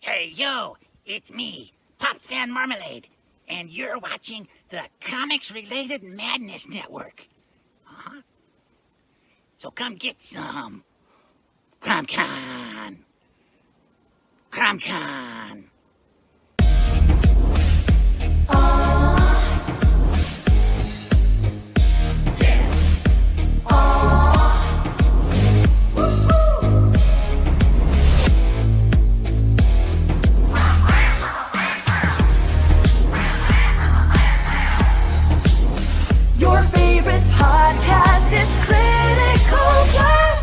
Hey, yo, it's me, Pops Van Marmalade, and you're watching the Comics-Related Madness Network. Uh-huh. So come get some. CromCon. CromCon. Your favorite podcast is Critical Blast.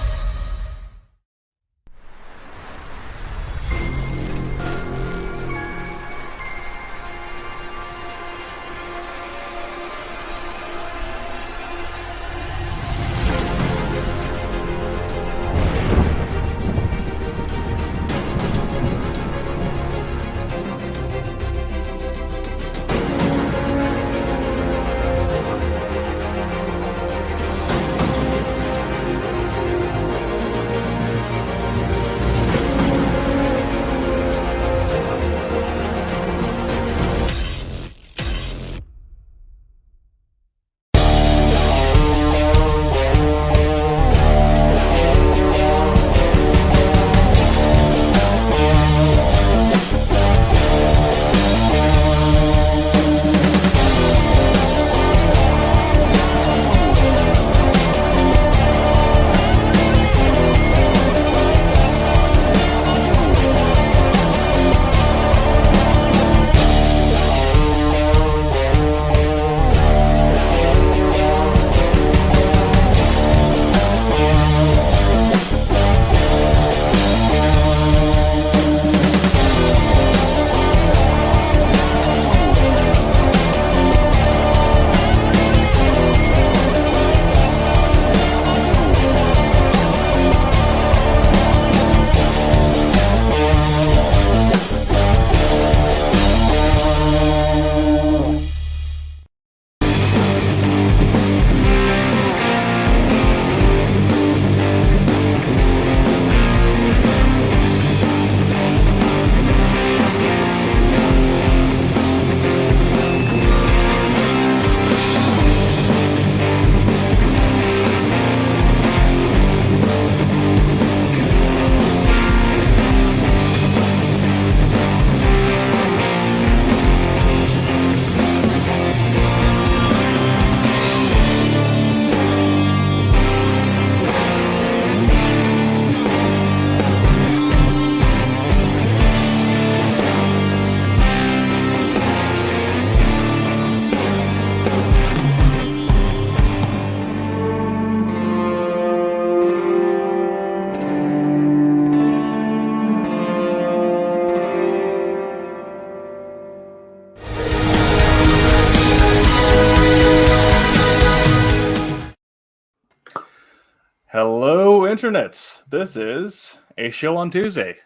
Hello, Internet. This is a show on Tuesday.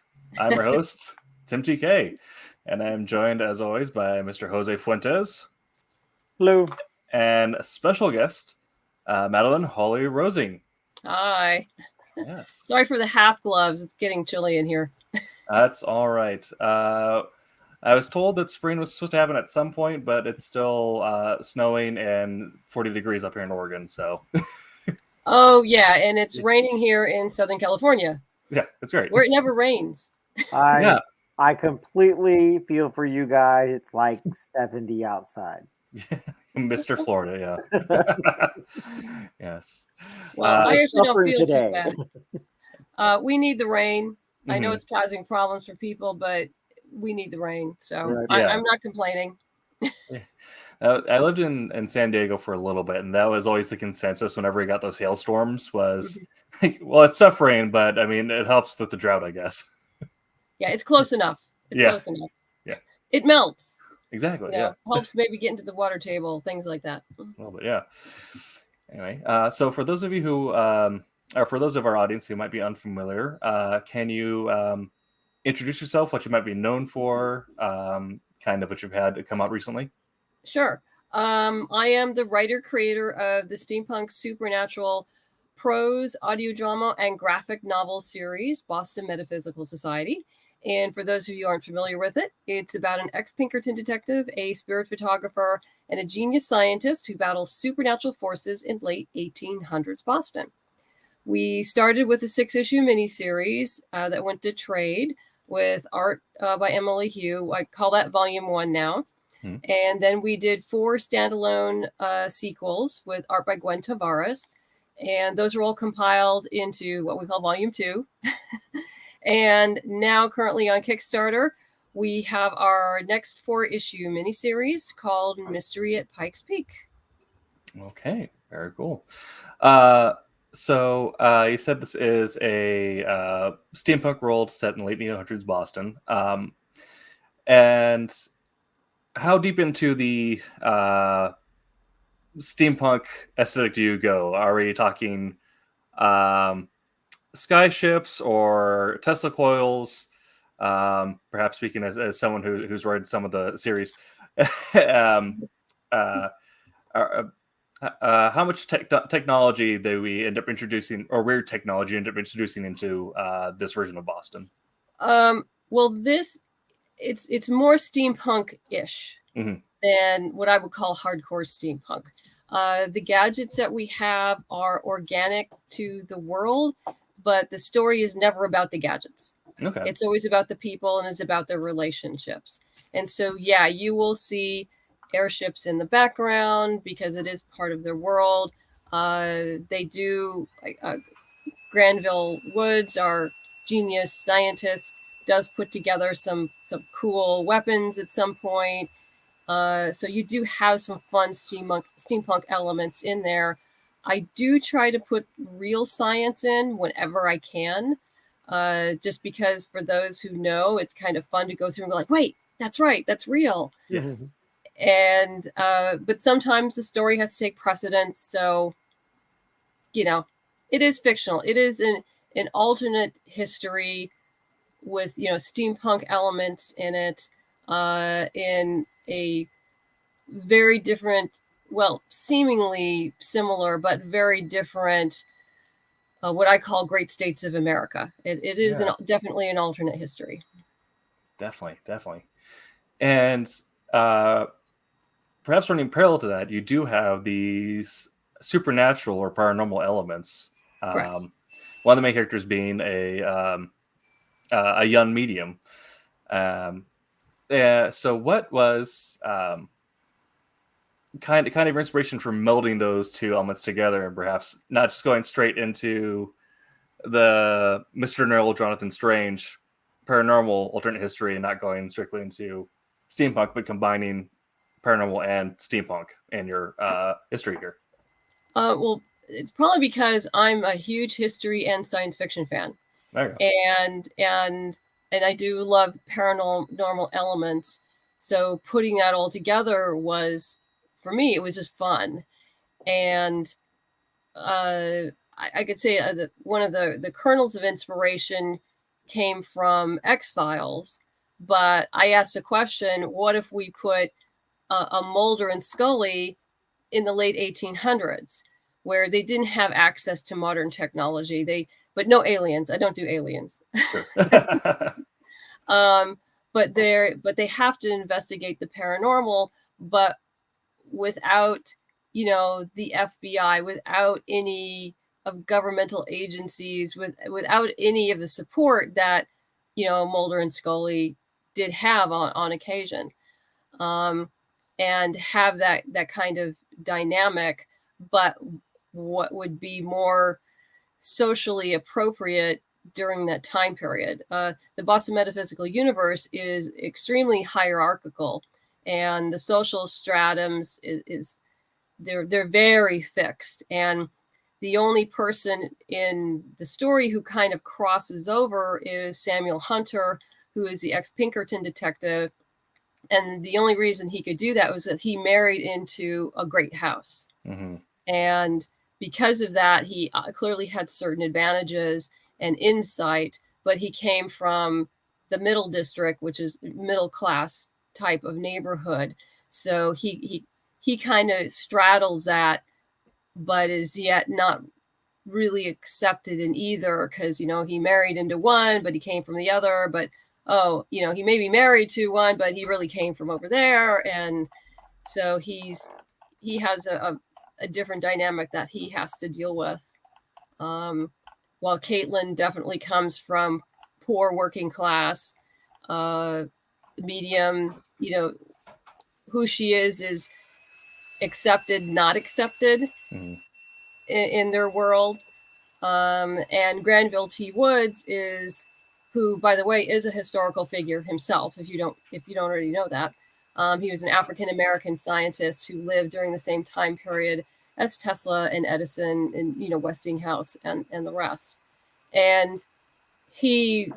I'm your host, Tim TK, and I'm joined, as always, by Mr. Jose Fuentes. Hello. And a special guest, Madeleine Holly-Rosing. Hi. Yes. Sorry for the half gloves. It's getting chilly in here. That's all right. I was told that spring was supposed to happen at some point, but it's still snowing and 40 degrees up here in Oregon, so... Oh, yeah, and it's raining here in Southern California. Yeah, that's great. Where it never rains. I completely feel for you guys. It's like 70 outside. Mr. Florida, yeah. Yes. Well, I actually don't feel today. too bad. We need the rain. I know Mhm. it's causing problems for people, but we need the rain. So Right. Yeah. I'm not complaining. I lived in San Diego for a little bit, and that was always the consensus whenever we got those hailstorms was, well, it's suffering, but I mean, it helps with the drought, I guess. Yeah, it's close enough. It's Yeah. close enough. Yeah. It melts. Exactly, You know, helps maybe get into the water table, things like that. A little bit, yeah. Anyway, so for those of you who, or for those of our audience who might be unfamiliar, can you introduce yourself, what you might be known for, kind of what you've had to come out recently? Sure. I am the writer-creator of the Steampunk Supernatural prose, audio drama, and graphic novel series, Boston Metaphysical Society. And for those of you who aren't familiar with it, it's about an ex-Pinkerton detective, a spirit photographer, and a genius scientist who battles supernatural forces in late 1800s Boston. We started with a 6-issue miniseries that went to trade with art by Emily Hugh. I call that Volume 1 now. And then we did 4 standalone sequels with art by Gwen Tavares. And those are all compiled into what we call Volume 2. And now currently on Kickstarter, we have our next 4-issue miniseries called Mystery at Pikes Peak. Okay, very cool. So you said this is a steampunk world set in the late 1800s Boston. And how deep into the steampunk aesthetic do you go? Are we talking skyships or Tesla coils? Perhaps speaking as someone who's read some of the series, how much technology do we end up introducing, or weird technology end up introducing into this version of Boston? Well, it's more steampunk-ish than what I would call hardcore steampunk. The gadgets that we have are organic to the world, but the story is never about the gadgets. Okay. It's always about the people and it's about their relationships. And so, yeah, you will see airships in the background because it is part of their world. They do, Granville Woods, our genius scientist, does put together some cool weapons at some point. So you do have some fun steampunk elements in there. I do try to put real science in whenever I can, just because for those who know, it's kind of fun to go through and go like, wait, that's right, that's real. Yes. And but sometimes the story has to take precedence. So, it is fictional. It is an alternate history with steampunk elements in it, in a very different, well, seemingly similar but very different, what I call great states of America. It is definitely an alternate history. Definitely. And perhaps running parallel to that, you do have these supernatural or paranormal elements. One of the main characters being a young medium. So what was kind of inspiration for melding those two elements together, and perhaps not just going straight into the Mr. Neural Jonathan Strange paranormal alternate history and not going strictly into steampunk, but combining paranormal and steampunk in your history here? Well, it's probably because I'm a huge history and science fiction fan. There you go. And I do love paranormal elements. So putting that all together was, for me, it was just fun. And I could say that one of the kernels of inspiration came from X-Files. But I asked a question, what if we put a Mulder and Scully in the late 1800s, where they didn't have access to modern technology? But no aliens. I don't do aliens. Sure. But they have to investigate the paranormal, but without, the FBI, without any of governmental agencies, without any of the support that, Mulder and Scully did have on occasion, and have that kind of dynamic, but what would be more socially appropriate during that time period. The Boston Metaphysical Universe is extremely hierarchical, and the social stratums they're very fixed. And the only person in the story who kind of crosses over is Samuel Hunter, who is the ex-Pinkerton detective. And the only reason he could do that was that he married into a great house. Mm-hmm. And because of that, he clearly had certain advantages and insight, but he came from the middle district, which is middle class type of neighborhood. So he kind of straddles that, but is yet not really accepted in either, because he married into one, but he came from the other. But oh, you know, he may be married to one, but he really came from over there. And so he has a different dynamic that he has to deal with. While Caitlin definitely comes from poor working class, medium, you know, who she is accepted, not accepted in their world. And Granville T. Woods is, who, by the way, is a historical figure himself. If you don't already know that, he was an African American scientist who lived during the same time period as Tesla and Edison and, you know, Westinghouse and the rest. And he's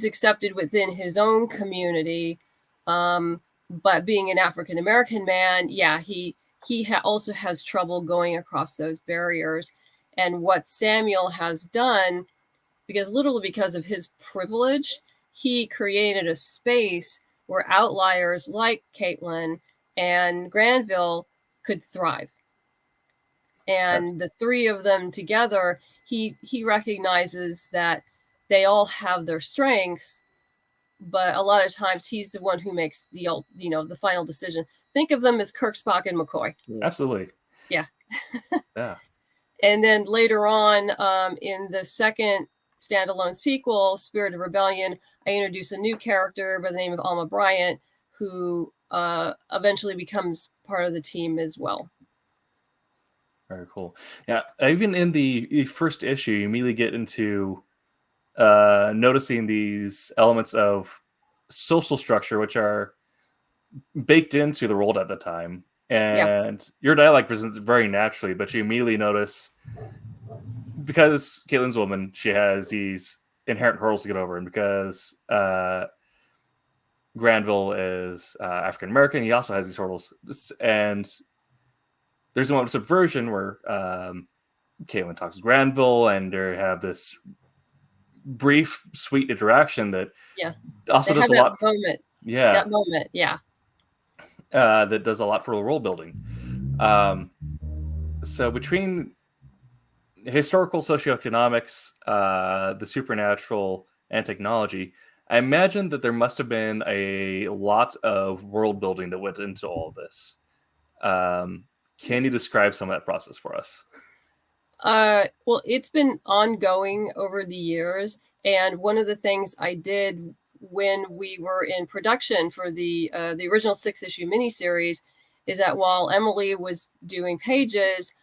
accepted within his own community, but being an African American man, yeah, he also has trouble going across those barriers. And what Samuel has done, literally because of his privilege, he created a space where outliers like Caitlin and Granville could thrive. And the three of them together, he recognizes that they all have their strengths, but a lot of times he's the one who makes the final decision. Think of them as Kirk, Spock, and McCoy. Absolutely. Yeah. Yeah. And then later on, in the second standalone sequel, Spirit of Rebellion, I introduce a new character by the name of Alma Bryant, who eventually becomes part of the team as well. Very cool. Yeah, even in the first issue, you immediately get into noticing these elements of social structure, which are baked into the world at the time. And your dialogue presents it very naturally, but you immediately notice, because Caitlin's a woman, she has these inherent hurdles to get over, and because Granville is African American, he also has these hurdles. And there's a moment of subversion where Caitlin talks to Granville, and they have this brief, sweet interaction that also does a lot. That moment, yeah. That does a lot for world building. So between historical socioeconomics, the supernatural, and technology, I imagine that there must have been a lot of world building that went into all of this. Can you describe some of that process for us? Well, it's been ongoing over the years. And one of the things I did when we were in production for the original 6-issue miniseries is that while Emily was doing pages,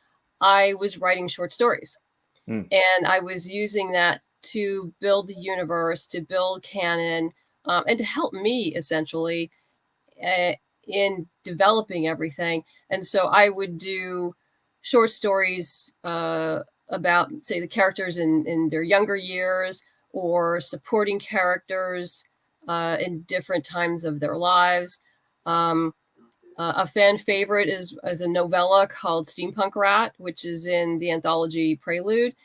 I was writing short stories. And I was using that to build the universe, to build canon, and to help me essentially in developing everything. And so I would do short stories about, say, the characters in their younger years, or supporting characters in different times of their lives. A fan favorite is a novella called Steampunk Rat, which is in the anthology Prelude.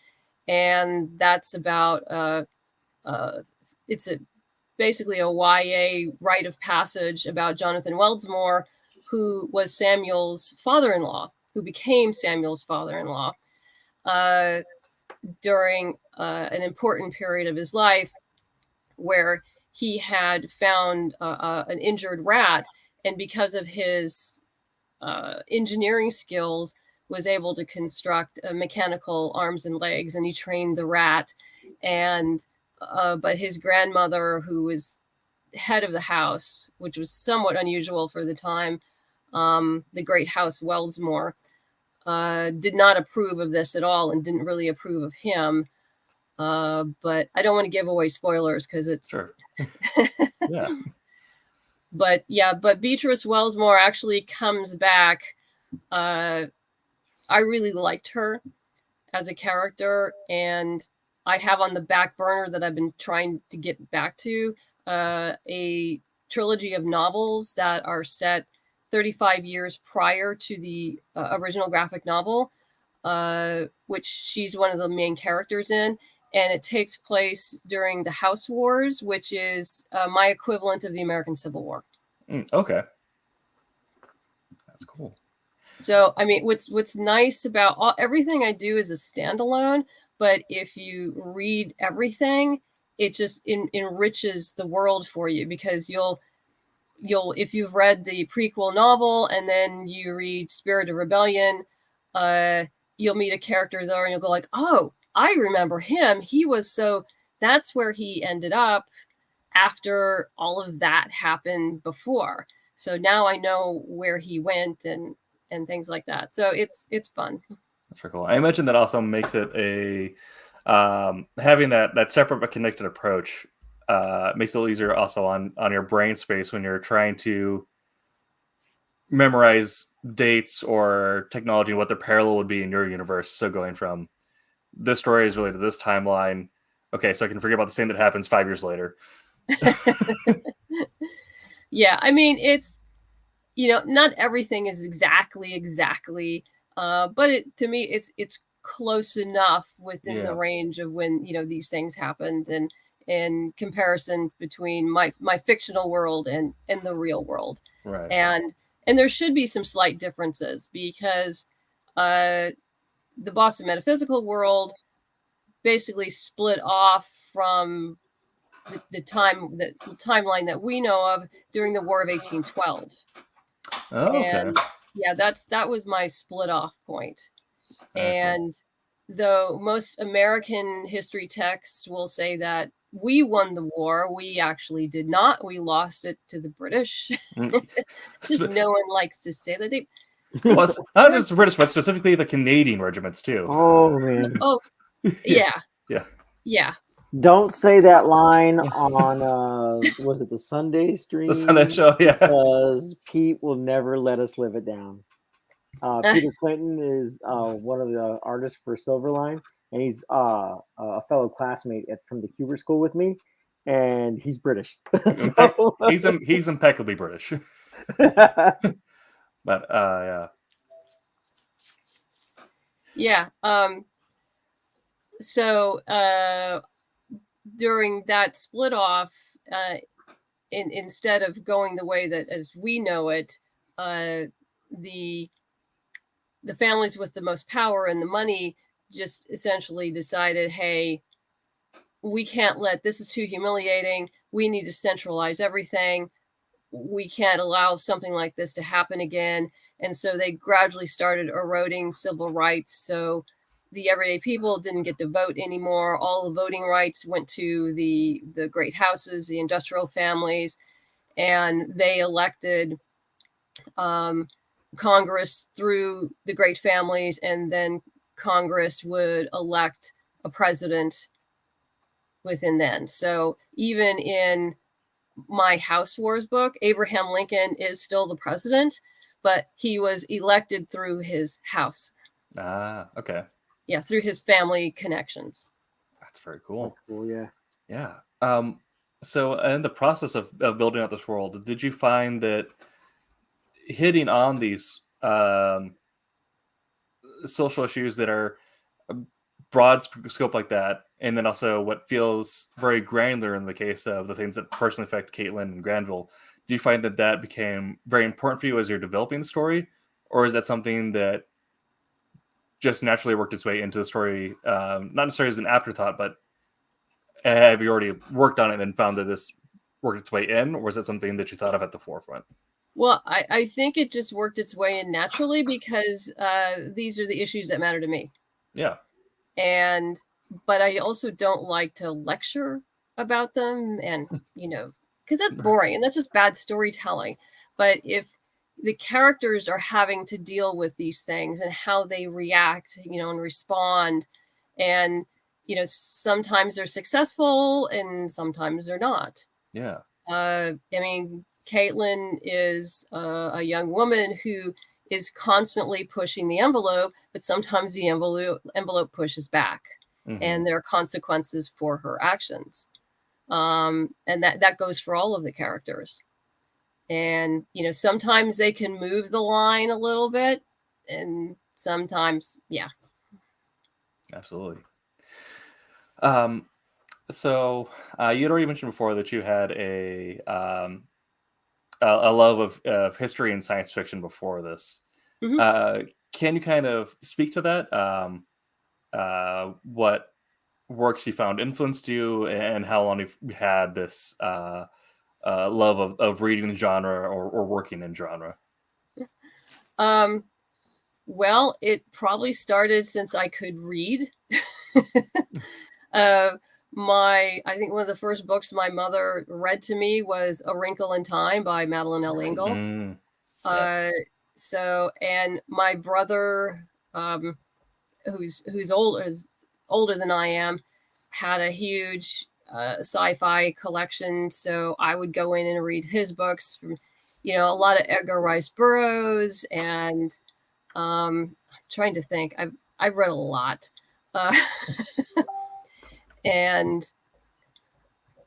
And that's about, it's basically a YA rite of passage about Jonathan Weldsmore, who was Samuel's father-in-law, who became Samuel's father-in-law during an important period of his life, where he had found an injured rat, and because of his engineering skills, was able to construct mechanical arms and legs, and he trained the rat. And but his grandmother, who was head of the house, which was somewhat unusual for the time, the great House Weldsmore, did not approve of this at all, and didn't really approve of him. But I don't want to give away spoilers because it's Sure. Yeah. But Beatrice Weldsmore actually comes back. I really liked her as a character, and I have on the back burner that I've been trying to get back to a trilogy of novels that are set 35 years prior to the original graphic novel, which she's one of the main characters in. And it takes place during the House Wars, which is my equivalent of the American Civil War. Okay. That's cool. So, I mean, what's nice about everything I do is a standalone, but if you read everything, it just enriches the world for you, because you'll if you've read the prequel novel and then you read Spirit of Rebellion, you'll meet a character there and you'll go like, oh, I remember him. That's where he ended up after all of that happened before. So now I know where he went and things like that. So it's fun. That's pretty cool. I imagine that also makes it a having that separate but connected approach makes it a little easier also on your brain space when you're trying to memorize dates or technology and what the parallel would be in your universe. So going from this story is related to this timeline. Okay, so I can forget about the same that happens 5 years later. Yeah, I mean, it's, not everything is exactly, but to me, it's close enough within the range of when, these things happened, and in comparison between my fictional world and the real world. Right. And there should be some slight differences, because the Boston metaphysical world basically split off from the timeline that we know of during the War of 1812. Oh, okay. And yeah, that was my split off point. Very cool. And though most American history texts will say that we won the war, we actually did not. We lost it to the British. Just no one likes to say that. Well, it's not just the British, but specifically the Canadian regiments too. Oh man. Oh, yeah. Yeah. Don't say that line on was it the Sunday stream? The Sunday show, yeah. Because Pete will never let us live it down. Peter Clinton is one of the artists for Silverline, and he's a fellow classmate from the Cuber School with me, and he's British. So... he's impeccably British. But yeah. So during that split off, instead of going the way that as we know it, the families with the most power and the money just essentially decided, hey, we can't this is too humiliating. We need to centralize everything. We can't allow something like this to happen again. And so they gradually started eroding civil rights. So the everyday people didn't get to vote anymore. All the voting rights went to the great houses, the industrial families, and they elected Congress through the great families, and then Congress would elect a president within then. So even in my House Wars book, Abraham Lincoln is still the president, but he was elected through his house. Okay. Yeah, through his family connections. That's very cool. That's cool, yeah. Yeah. So in the process of building out this world, did you find that hitting on these social issues that are broad scope like that, and then also what feels very granular in the case of the things that personally affect Caitlin and Granville, do you find that became very important for you as you're developing the story, or is that something that just naturally worked its way into the story, not necessarily as an afterthought, but have you already worked on it and found that this worked its way in, or was that something that you thought of at the forefront? Well, I think it just worked its way in naturally, because these are the issues that matter to me. Yeah. But I also don't like to lecture about them, and, because that's boring and that's just bad storytelling. But if the characters are having to deal with these things and how they react, and respond, and, sometimes they're successful and sometimes they're not. Yeah. I mean, Caitlin is a young woman who is constantly pushing the envelope, but sometimes the envelope pushes back, and there are consequences for her actions. And that goes for all of the characters. And, sometimes they can move the line a little bit, and sometimes, yeah. Absolutely. So you had already mentioned before that you had a love of history and science fiction before this. Can you kind of speak to that? What works you found influenced you, and how long you've had this love of reading the genre or working in genre. Well, it probably started since I could read. I think one of the first books my mother read to me was A Wrinkle in Time by Madeleine Holly-Rosing. Yes. So, and my brother, who's older than I am, had a huge sci-fi collection. So I would go in and read his books from, a lot of Edgar Rice Burroughs, and I'm trying to think. I've read a lot. And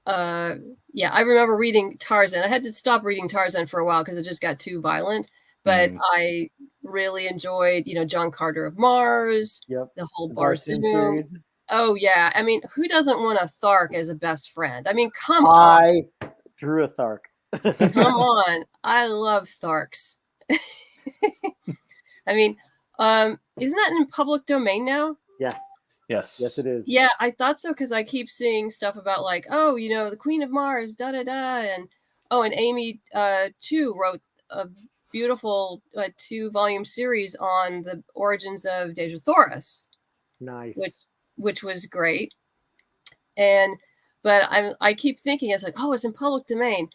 I remember reading Tarzan. I had to stop reading Tarzan for a while because it just got too violent. But I really enjoyed, John Carter of Mars, the whole Barsoom series. Oh yeah, I mean, who doesn't want a Thark as a best friend? I mean, come on. I drew a Thark. Come on, I love Tharks. I mean, isn't that in public domain now? Yes. Yes, it is. Yeah, I thought so because I keep seeing stuff about like, the Queen of Mars, da da da, and Amy Chu wrote a beautiful 2-volume series on the origins of Dejosaurus. Nice. Which was great. But I keep thinking, it's like, it's in public domain.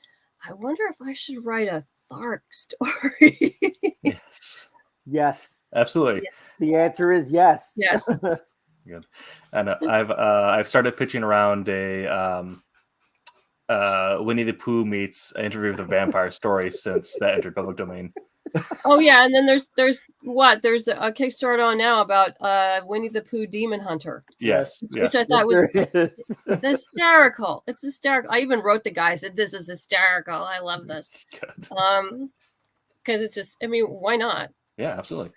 I wonder if I should write a Thark story. Yes, absolutely. The answer is yes. Yes. Good. And I've started pitching around a Winnie the Pooh meets Interview with a Vampire story since that entered public domain. Oh yeah, and then there's a Kickstarter on now about Winnie the Pooh Demon Hunter. Yes, which I thought was hysterical. It's hysterical. I even wrote the guy, said this is hysterical. I love this. Good. Because it's just, I mean, why not? Yeah, absolutely.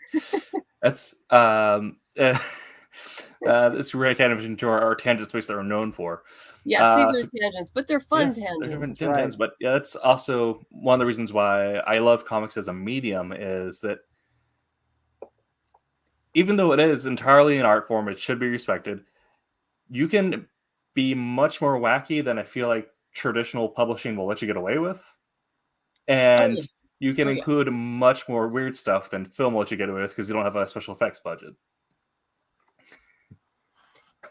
That's this really kind of into our tangent space that we're known for. Yes, these are tangents, but they're fun tangents. They're different tangents, but yeah, that's also one of the reasons why I love comics as a medium, is that even though it is entirely an art form, it should be respected. You can be much more wacky than I feel like traditional publishing will let you get away with. And you can include much more weird stuff than film will let you get away with because you don't have a special effects budget.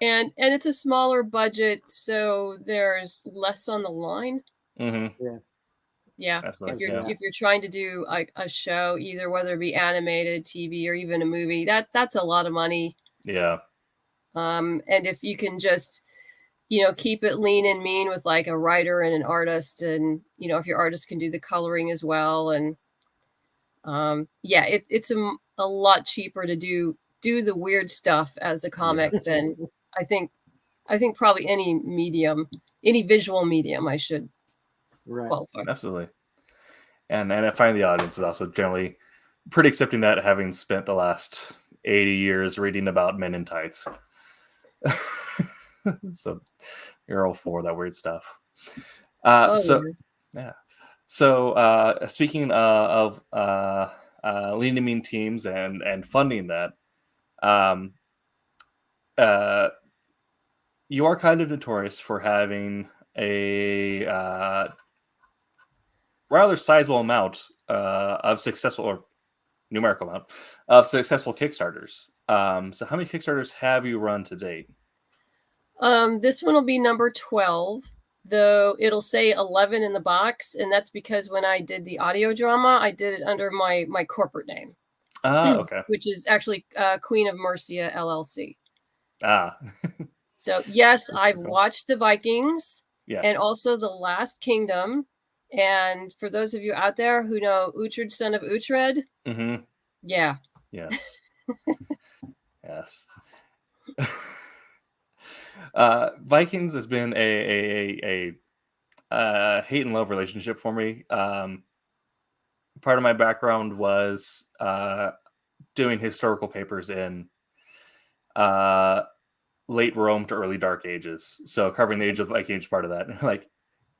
And it's a smaller budget, so there's less on the line. Mm-hmm. Yeah. Absolutely. If you're trying to do a show, either whether it be animated, TV, or even a movie, that's a lot of money. Yeah. And if you can just, keep it lean and mean with like a writer and an artist, and if your artist can do the coloring as well, and it's a lot cheaper to do the weird stuff as a comic than I think probably any visual medium I should qualify. Absolutely. And I find the audience is also generally pretty accepting that, having spent the last 80 years reading about men in tights. So you're all for that weird stuff. So speaking of lean and mean teams and funding that, you are kind of notorious for having a rather sizable amount of successful, or numerical amount of successful Kickstarters. So how many Kickstarters have you run to date? This one will be number 12, though it'll say 11 in the box, and that's because when I did the audio drama, I did it under my corporate name. Okay. Which is actually Queen of Mercia LLC. So yes, I've watched the Vikings, and also the Last Kingdom. And for those of you out there who know Uhtred, son of Uhtred, yeah. Yes. Yes. Vikings has been a hate and love relationship for me. Part of my background was doing historical papers in late Rome to early Dark Ages. So covering the Age of the Viking Age, part of that. And like,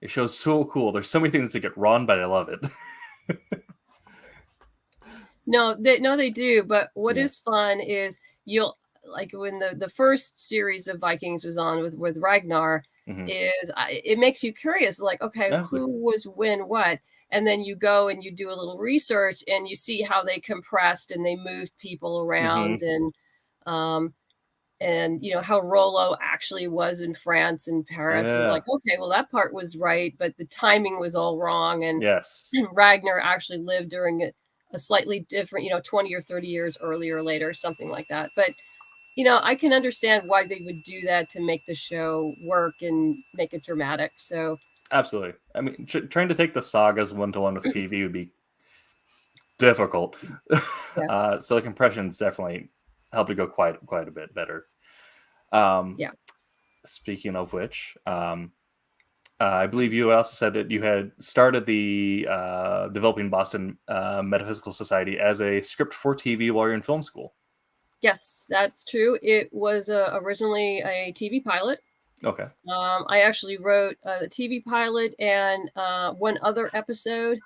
it show's so cool. There's so many things that get wrong, but I love it. No, they do. But what is fun is like when the first series of Vikings was on with Ragnar, it makes you curious, like, okay, Absolutely. who was when what? And then you go and you do a little research and you see how they compressed and they moved people around and you know how Rollo actually was in France and Paris. And you're like, okay, well, that part was right, but the timing was all wrong. And Yes, Ragnar actually lived during a slightly different, you know, 20 or 30 years earlier or later, something like that. But, you know, I can understand why they would do that to make the show work and make it dramatic. So absolutely. I mean, trying to take the sagas one-to-one with TV would be difficult. So the compressions definitely help to go quite a bit better. Speaking of which, I believe you also said that you had started the Developing Boston Metaphysical Society as a script for TV while you're in film school. Yes, that's true. It was originally a TV pilot. Okay. I actually wrote the TV pilot and one other episode.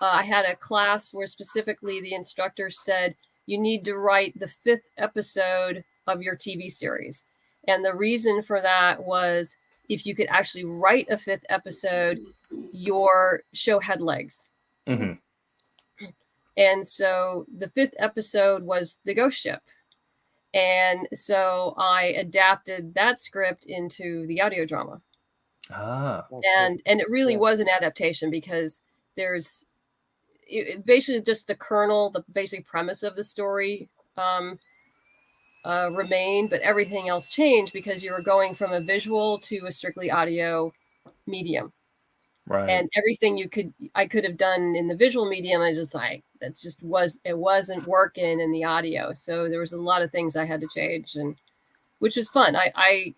I had a class where specifically the instructor said, you need to write the 5th episode of your TV series. And the reason for that was if you could actually write a 5th episode, your show had legs. And so the 5th episode was The Ghost Ship. And so I adapted that script into the audio drama. And it really was an adaptation because there's basically just the kernel, the basic premise of the story remained, but everything else changed because you were going from a visual to a strictly audio medium. Right. And everything I could have done in the visual medium, I just like, it wasn't working in the audio. So there was a lot of things I had to change, and which was fun. I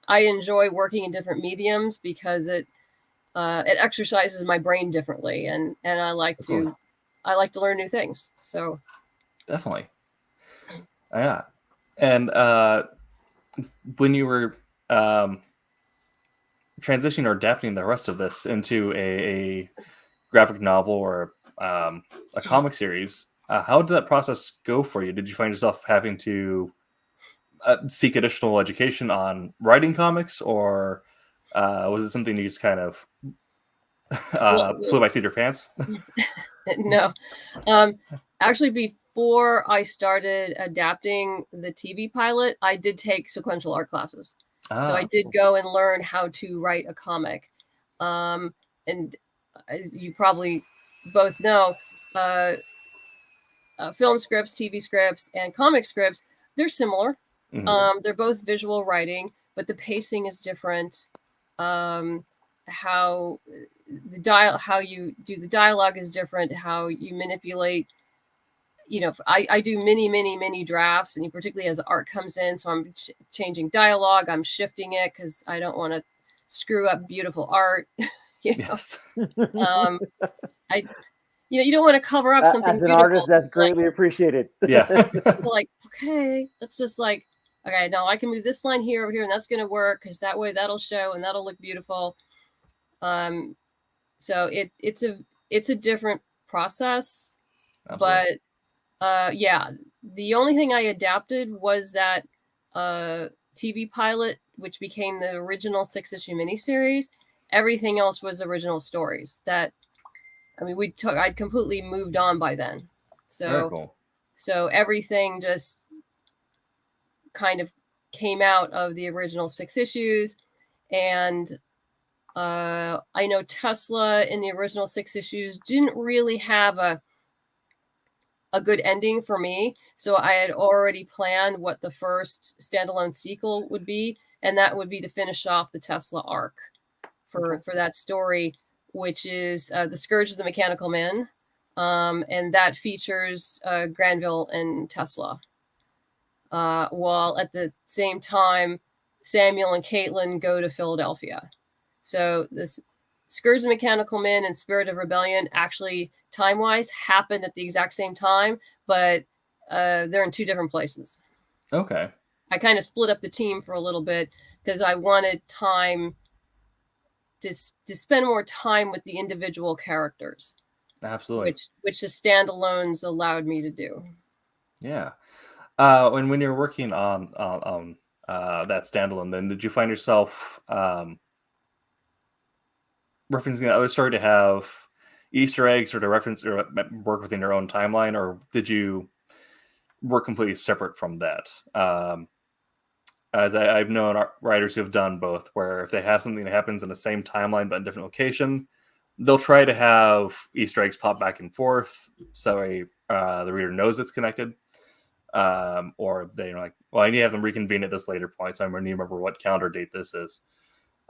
enjoy working in different mediums because it exercises my brain differently, and I like to learn new things. So definitely. Yeah. And when you were transitioning or adapting the rest of this into a graphic novel or a comic series, how did that process go for you? Did you find yourself having to seek additional education on writing comics, or was it something you just kind of flew by seat of your pants? No. Actually, before I started adapting the TV pilot, I did take sequential art classes. So I did go and learn how to write a comic. And as you probably both know, film scripts, TV scripts, and comic scripts, they're similar. They're both visual writing, but the pacing is different. How you do the dialogue is different. How you manipulate. You know, I do many drafts, and particularly as art comes in, so I'm changing dialogue. I'm shifting it because I don't want to screw up beautiful art. You know, Yes. you don't want to cover up something. As an beautiful. artist, that's greatly appreciated. Yeah. Like, okay, let's just like, okay, no, I can move this line here over here, and that's going to work because that way that'll show and that'll look beautiful. So it's a different process. Absolutely. But yeah, the only thing I adapted was that TV pilot, which became the original 6-issue miniseries. Everything else was original stories that, I mean, I'd completely moved on by then. So, very cool. So everything just kind of came out of the original 6 issues. And I know Tesla in the original 6 issues didn't really have a good ending for me. So I had already planned what the first standalone sequel would be. And that would be to finish off the Tesla arc for that story, which is The Scourge of the Mechanical Men. And that features Granville and Tesla. While at the same time, Samuel and Caitlin go to Philadelphia. So this Scourge of the Mechanical Men and Spirit of Rebellion actually, time-wise, happened at the exact same time, but they're in 2 different places. Okay. I kind of split up the team for a little bit because I wanted time to spend more time with the individual characters. Absolutely. Which the standalones allowed me to do. Yeah. When you're working on that standalone, then did you find yourself referencing the other story to have Easter eggs or to reference or work within your own timeline, or did you work completely separate from that? As I've known writers who have done both, where if they have something that happens in the same timeline but in a different location, they'll try to have Easter eggs pop back and forth so the reader knows it's connected. Or they're like, well, I need to have them reconvene at this later point, so I'm going to remember what calendar date this is.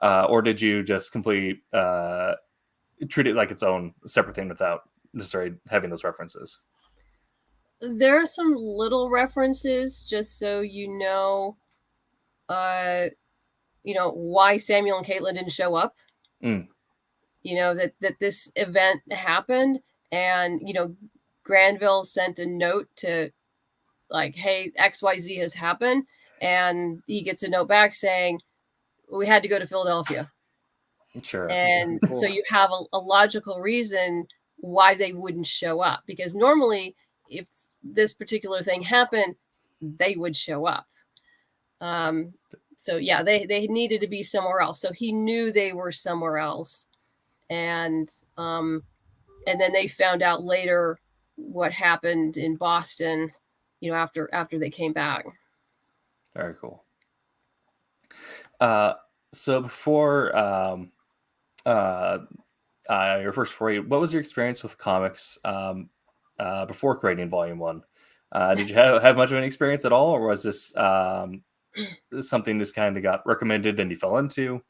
Or did you just completely treat it like its own separate thing without necessarily having those references? There are some little references, just so you know, why Samuel and Caitlin didn't show up. Mm. You know, that this event happened, and Granville sent a note to like, hey, XYZ has happened, and he gets a note back saying we had to go to Philadelphia. Sure. And so you have a logical reason why they wouldn't show up, because normally if this particular thing happened, they would show up. So yeah, they needed to be somewhere else. So he knew they were somewhere else. And then they found out later what happened in Boston, after they came back. Very cool. So before your first foray, what was your experience with comics before creating Volume 1? Did you have much of an experience at all, or was this something just kind of got recommended and you fell into?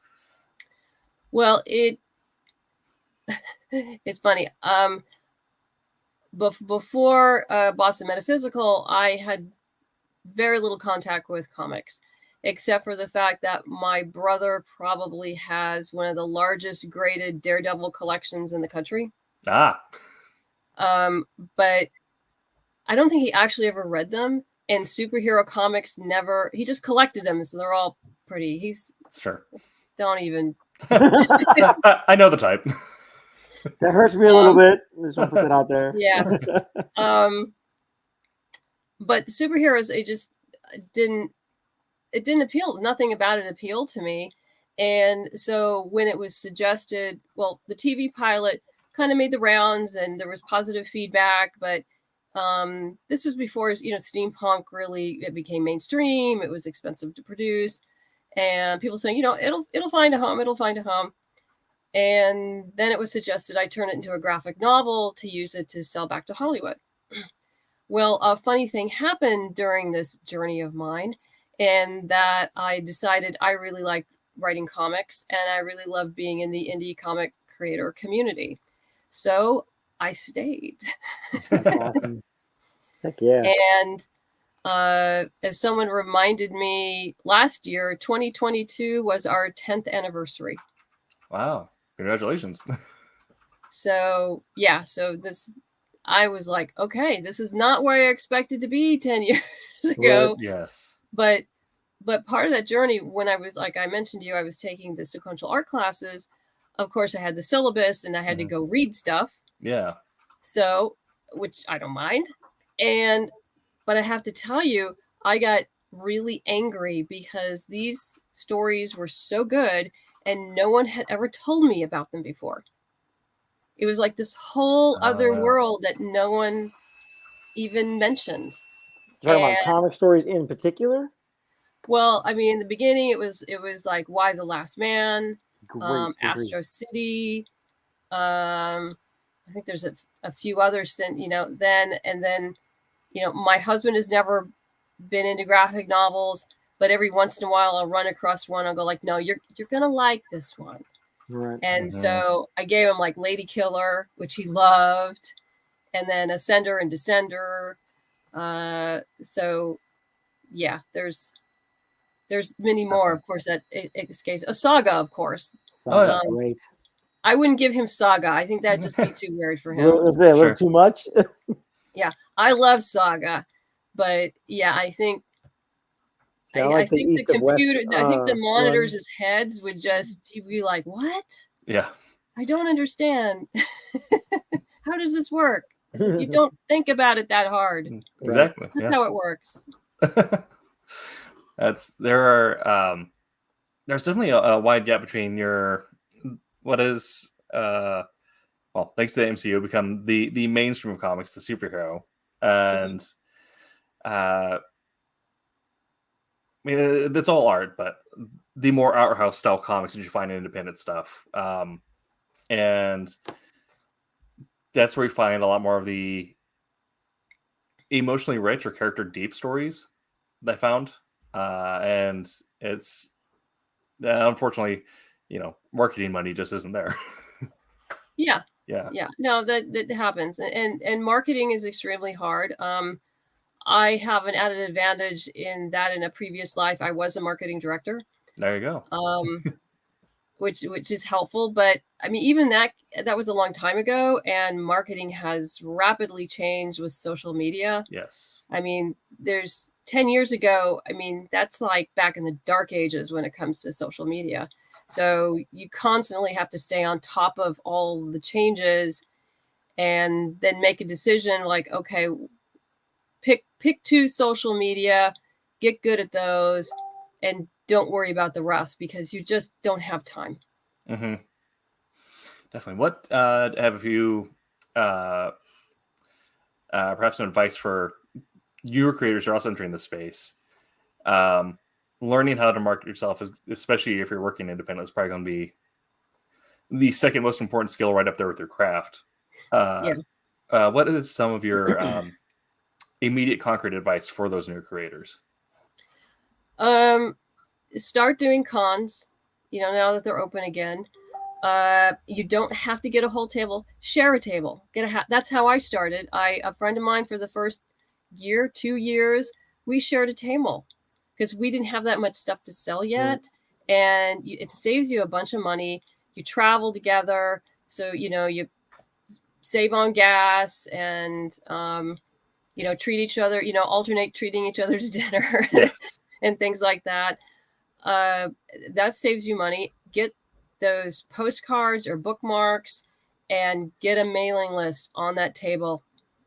Well, it's funny. Before Boston Metaphysical, I had very little contact with comics, except for the fact that my brother probably has one of the largest graded Daredevil collections in the country. But I don't think he actually ever read them. And superhero comics he just collected them, so they're all pretty. Sure. Don't even. I know the type. That hurts me a little bit. I just want to put that out there. Yeah. But superheroes, it didn't appeal. Nothing about it appealed to me. And so when it was suggested, well, the TV pilot kind of made the rounds and there was positive feedback, but this was before, steampunk it became mainstream. It was expensive to produce, and people saying, it'll find a home. It'll find a home. And then it was suggested I turn it into a graphic novel to use it to sell back to Hollywood. Well, a funny thing happened during this journey of mine, and that I decided I really like writing comics and I really love being in the indie comic creator community. So I stayed. Awesome. Heck yeah. And as someone reminded me last year, 2022 was our 10th anniversary. Wow. Congratulations. So yeah, I was like, okay, this is not where I expected to be 10 years ago. Right. Yes. But part of that journey, when I was, like I mentioned to you, I was taking the sequential art classes. Of course, I had the syllabus and I had to go read stuff. Yeah. So, which I don't mind. But I have to tell you, I got really angry because these stories were so good and no one had ever told me about them before. It was like this whole other world that no one even mentioned. You're talking about comic stories in particular? Well, I mean, in the beginning, it was like Why the Last Man, Astro City. I think there's a few others, then my husband has never been into graphic novels, but every once in a while I'll run across one. I'll go like, no, you're going to like this one. Right. And so I gave him like Lady Killer, which he loved, and then Ascender and Descender. So yeah, there's many more, of course, that escapes. A Saga, of course. Saga, great. I wouldn't give him Saga. I think that'd just be too weird for him. A little too much. Yeah, I love Saga, but yeah, I think I think the computer, I think the monitors' heads would he'd be like, "What? Yeah, I don't understand. How does this work?" I said, you don't think about it that hard. Exactly. That's how it works. There's definitely a wide gap between what is well, thanks to the MCU, become the mainstream of comics, the superhero, and I mean, it's all art, but the more art house style comics that you find in independent stuff, and that's where you find a lot more of the emotionally rich or character deep stories that I found, and it's unfortunately, marketing money just isn't there. Yeah. Yeah. No, that happens, and marketing is extremely hard. I have an added advantage in that in a previous life I was a marketing director. There you go. Which is helpful, but I mean, even that was a long time ago, and marketing has rapidly changed with social media. Yes. I mean, there's 10 years ago, I mean, that's like back in the dark ages when it comes to social media. So you constantly have to stay on top of all the changes and then make a decision like, okay, pick 2 social media, get good at those, and don't worry about the rest because you just don't have time. Mm-hmm. Definitely. What have you perhaps some advice for your creators who are also entering the space? Learning how to market yourself, especially if you're working independent, is probably going to be the second most important skill, right up there with your craft. What is some of your immediate concrete advice for those new creators? Start doing cons, now that they're open again. You don't have to get a whole table. Share a table. That's how I started. A friend of mine, for the first 2 years, we shared a table because we didn't have that much stuff to sell yet, and it saves you a bunch of money. You travel together, so you save on gas and treat each other. Alternate treating each other to dinner. Yes. And things like that. That saves you money. Get those postcards or bookmarks and get a mailing list on that table.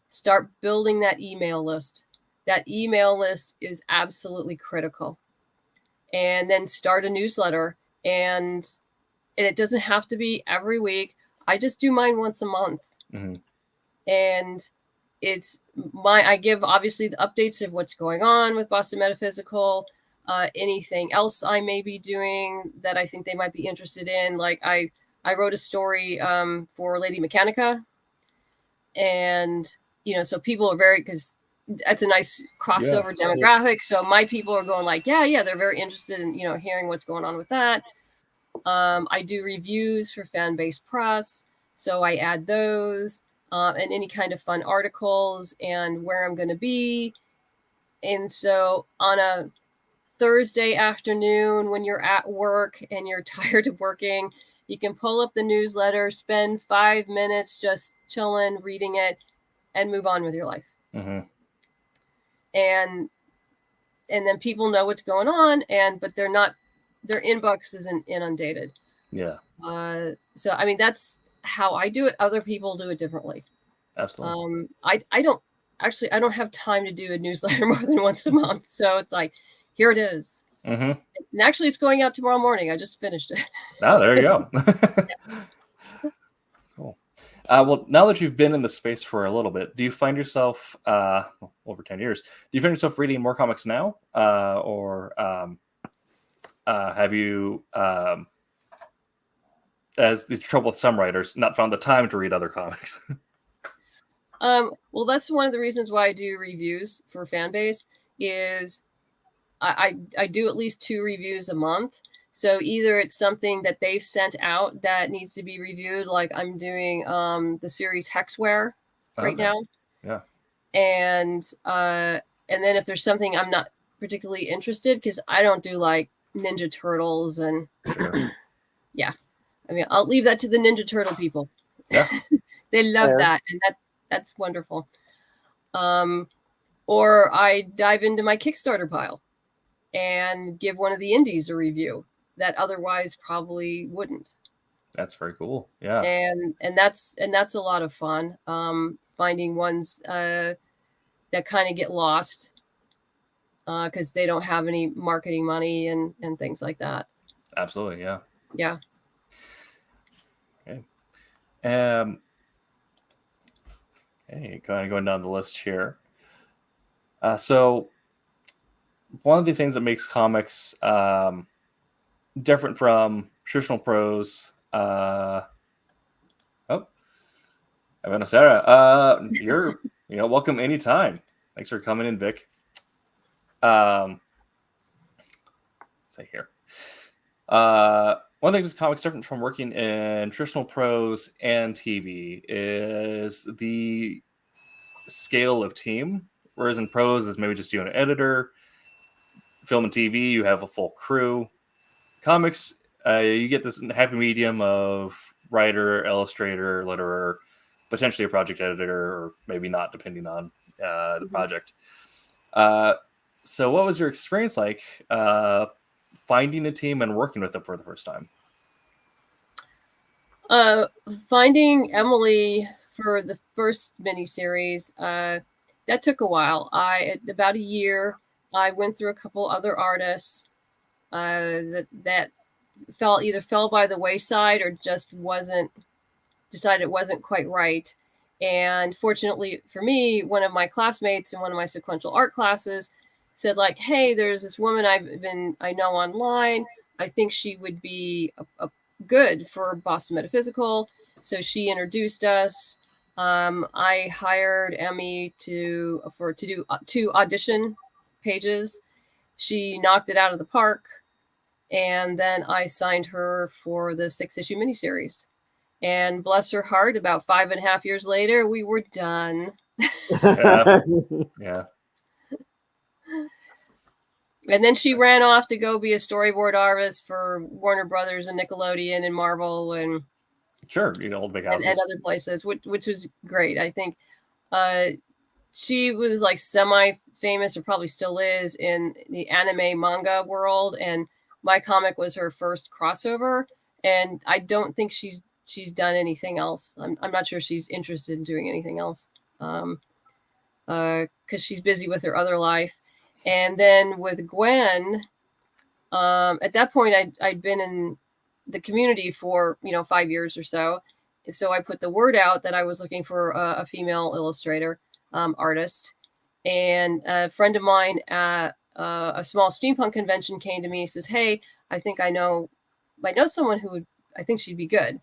Start building that email list. That email list is absolutely critical. And then start a newsletter. And it doesn't have to be every week. I just do mine once a month. Mm-hmm. And I give obviously the updates of what's going on with Boston Metaphysical, anything else I may be doing that I think they might be interested in. Like I wrote a story for Lady Mechanica, and so people are because that's a nice crossover demographic. So my people are going like, yeah, they're very interested in hearing what's going on with that. I do reviews for fan-based press, so I add those. And any kind of fun articles and where I'm going to be. And so on a Thursday afternoon when you're at work and you're tired of working, you can pull up the newsletter, spend 5 minutes just chilling, reading it, and move on with your life. Mm-hmm. And then people know what's going on, but their inbox isn't inundated. Yeah. So, I mean, that's how I do it. Other people do it differently. Absolutely. I don't have time to do a newsletter more than once a month. So it's like, here it is. Mm-hmm. And actually it's going out tomorrow morning. I just finished it. Oh, there you go. Cool. Well, now that you've been in the space for a little bit, do you find yourself over 10 years, do you find yourself reading more comics now? Or have you, as the trouble with some writers, not found the time to read other comics? Well, that's one of the reasons why I do reviews for Fanbase is I do at least 2 reviews a month. So either it's something that they've sent out that needs to be reviewed, like I'm doing the series Hexware right now. Yeah. And then if there's something I'm not particularly interested, because I don't do like Ninja Turtles and yeah. I mean, I'll leave that to the Ninja Turtle people. Yeah. They love that, and that's wonderful. Or I dive into my Kickstarter pile and give one of the indies a review that otherwise probably wouldn't. That's very cool. Yeah. And that's a lot of fun. Finding ones that kind of get lost because they don't have any marketing money and things like that. Absolutely, yeah. Yeah. Okay. Okay, kind of going down the list here. So one of the things that makes comics different from traditional prose. Evan Sarah, you're welcome anytime. Thanks for coming in, Vic. Say here. One thing that's comics different from working in traditional prose and TV is the scale of team. Whereas in prose is maybe just you and an editor. Film and TV, you have a full crew. Comics, you get this happy medium of writer, illustrator, letterer, potentially a project editor, or maybe not, depending on the project. So what was your experience like finding a team and working with them for the first time? Finding Emily for the first miniseries, that took a while. About a year. I went through a couple other artists that fell by the wayside or just decided it wasn't quite right. And fortunately for me, one of my classmates in one of my sequential art classes said, like, hey, there's this woman I know online. I think she would be a good for Boston Metaphysical. So she introduced us. I hired Emmy to do 2 audition pages. She knocked it out of the park. And then I signed her for the 6-issue miniseries. And bless her heart, about 5.5 years later, we were done. Yeah. And then she ran off to go be a storyboard artist for Warner Brothers and Nickelodeon and Marvel and Sure, all the big houses. and other places, which was great. I think she was like semi-famous, or probably still is, in the anime manga world. And my comic was her first crossover. And I don't think she's done anything else. I'm not sure she's interested in doing anything else because she's busy with her other life. And then with Gwen, at that point, I'd been in the community for 5 years or so. So I put the word out that I was looking for a female illustrator, artist. And a friend of mine at a small steampunk convention came to me and says, hey, I think I know someone who I think she'd be good.